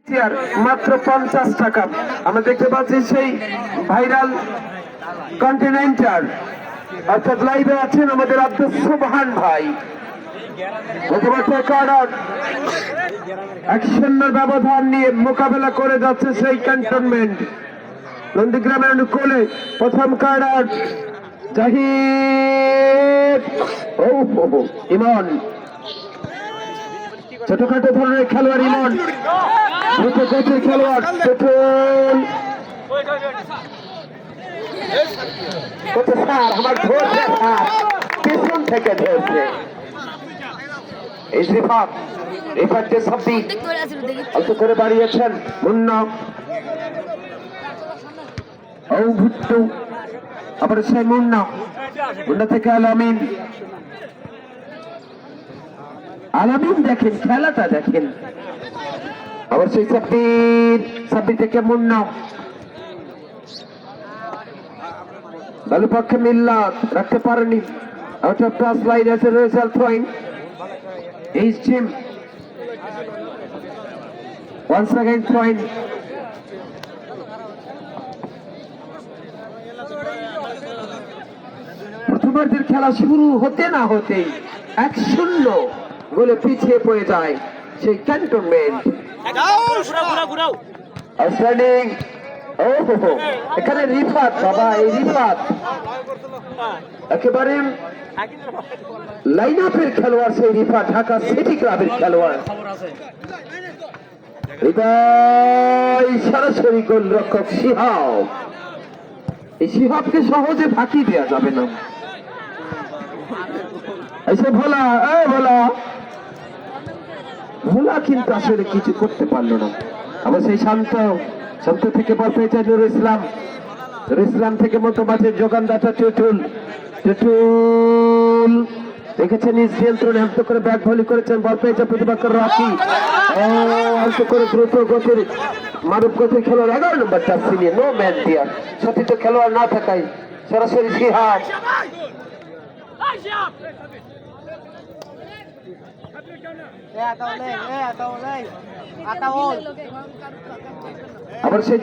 মাত্র 50 টাকা। আমরা দেখতে পাচ্ছি সেই ভাইরাল কন্টিনেন্টাল অর্থাৎ লাইভে আছেন আমাদের আব্দুল সুবহান ভাই। ব্যবধান নিয়ে মোকাবেলা করে যাচ্ছে সেই ক্যান্টনমেন্ট নন্দীগ্রামের অনুকূলে। প্রথম কার্ড জাহিদ ইমন, ছোটখাটো ধরনের খেলোয়াড় ইমন, দ্রুত গতির খেলোয়াড় পেট্রোল। আমার ধরছে পেছন থেকে ধরছে এই রিফাতকে সাব্বির অল্প করে বাড়িয়েছেন মুন্না ও ভুট্টু, আবার সেই মুন্না থেকে আলামিন। আলামিন দেখেন খেলাটা দেখেন, আবার সেই সাব্বির থেকে মুন্না। দলের পক্ষে মিল্লাত রাখতে পারেনি। Out of touch line as a result throwing is Jim once again throwing। প্রথমার্ধের খেলা শুরু হতে না হতে 1-0 গোলে পিছিয়ে পড়ে যায় সেই ক্যান্টনমেন্ট। আউটস্ট্যান্ডিং এখানে রিফাত, বাবা এই রিফাত একেবারে লাইন আপের খেলোয়াড়। সেই রিফাত ঢাকা সিটি ক্লাবের খেলোয়াড়। সরাসরি গোলরক্ষক শিহাব, এই শিহাবকে সহজে ফাঁকি দেওয়া যাবে না। এসে ভোলা ভোলা কিন্তু আসলে কিছু করতে পারলো না। আবার সেই শান্ত থেকে বল পেয়েছে নুরুল ইসলাম থেকে মতো মাঠের যোগানদাতা টুটুল দেখেছেন নিজ নিয়ন্ত্রণে হাত করে ব্যাক ভলি করেছেন। বল পেয়েছে প্রতিপক্ষ রাখি অল্প করে দ্রুত গতির মানব গতির খেলোয়াড় 11 নম্বর জার্সি নিয়ে নো ম্যান ডিয়ার। সতীর্থ খেলোয়াড় না থাকায় সরাসরি শিহাব। আবার সেই